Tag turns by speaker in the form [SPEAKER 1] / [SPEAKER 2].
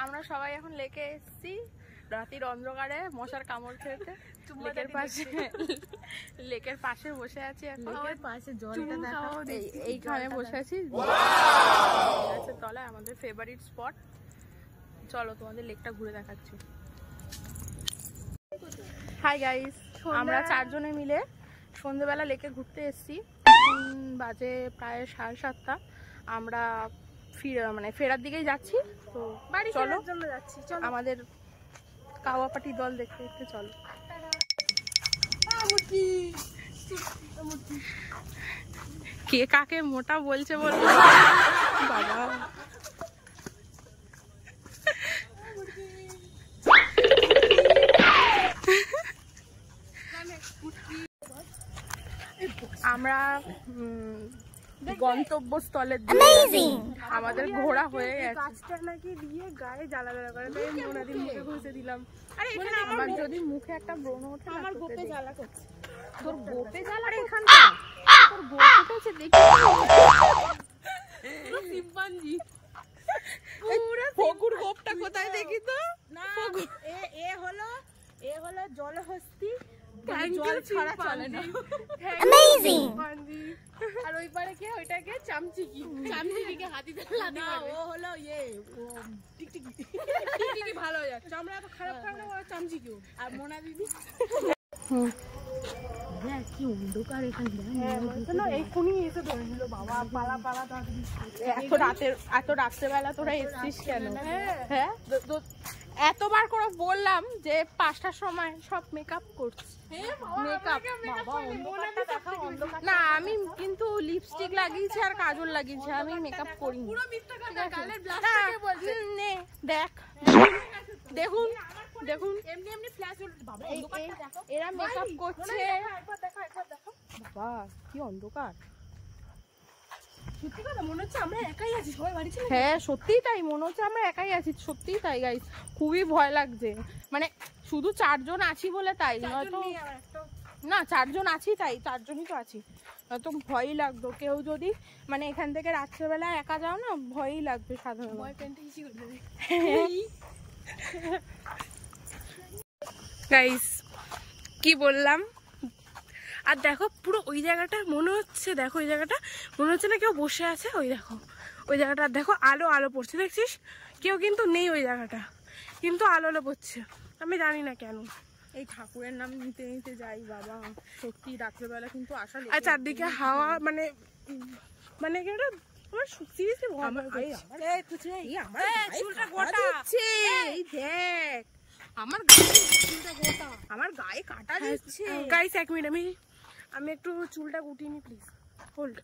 [SPEAKER 1] আমরা সবাই এখন লেকে এসেছি রাতের অন্ধকারে মশার কামড় খেতে। লেকের পাশে বসে আছি এখন। এইখানে বসে আছি তলায়, আমাদের ফেভারিট স্পট। চলো তোমাদের লেকটা ঘুরে দেখাচ্ছি। হাই গাইস, আমরা 4 জনে মিলে সন্ধ্যেবেলা লেকে ঘুরতে এসেছি। বাজে প্রায় 7:30। আমরা ফেরার দিকেই যাচ্ছি। তো চলো আমাদের কাওয়াপাটি দল দেখতে দেখতে চলো। কে কাকে মোটা বলছে বলবো বাবা। আমরা গন্তব্যস্থলের আমাদের ঘোরা হয়ে গেছে। নাকি দিয়ে গায়ে জ্বালা জ্বালা করে মোনাদির মুখে ঘষে দিলাম। আরে এখানে আমার যদি মুখে একটা ব্রণ ওঠে, আমার গোপে জ্বালা করছে। তোর গোপে জ্বালা এখানটা, তোর গোপ উঠেছে দেখি পুরো শিম্পাঞ্জি। পুরো ফকুর গোপটা কোথায় দেখি তো? না এ হলো জলহস্তি, জল ছাড়া চলে না। অ্যামেজিং। আর ওই পারে কে? ওইটাকে চামচিকি। চামচিকিকে হাতিতে লাথি মারবে। ও হলো ও টিকটিকি। টিকটিকি ভালো হয়ে যাচ্ছে। আমরা এত খারাপ খারাপ ওরা চামচিকিও। আর মোনা দিদি দেখ কি অন্ধকার এখানে। না এই কোনি এসে ধরে নিল বাবা। পালা পালা এত রাত্রেবেলা তোরা এসেছিস কেন? হ্যাঁ এতবার করে বললাম যে 5টার সময় সব মেকআপ করছি। না আমি কিন্তু লিপস্টিক লাগিয়েছি আর কাজল লাগিয়েছি, আমি মেকআপ করিনি। দেখ দেখুন দেখুন এরা মেকআপ করছে। বাবা কি অন্ধকার। সত্যি কথা মনে হচ্ছে আমরা একাই আছি, সবাই বাড়ি ছিল। হ্যাঁ সত্যিই তাই মনে হচ্ছে আমরা একাই আছি, সত্যিই তাই গাইস। খুবই ভয় লাগছে, মানে শুধু 4 জন আছি বলে তাই, নয়তো না 4 জন আছি তাই 4 জনই তো আছি, নয়তো ভয়ই লাগতো। কেউ যদি মানে এখান থেকে রাত্রেবেলা একা যাও না, ভয়ই লাগবে সাধারণত। গাইস কি বললাম। আর দেখো পুরো ওই জায়গাটা মনে হচ্ছে, দেখো ওই জায়গাটা মনে হচ্ছে না কেউ বসে আছে। ওই দেখো ওই জায়গাটা দেখো, আলো আলো পড়ছে, দেখছিস? কেউ কিন্তু নেই ওই জায়গাটা, কিন্তু আলো আলো পড়ছে। আমি জানি না কেন। এই ঠাকুরের নাম নিতে নিতে যাই বাবা, সত্যি রাত্রেবেলা কিন্তু আসা। আর চারদিকে হাওয়া, মানে মানে কেন আমার সিরিয়াসলি দেখ আমার গায়ে কাটা দিচ্ছে। গাইস 1 মিনিট, আমি একটু চুলটা গুটিয়ে নি প্লিজ। হোল্ড।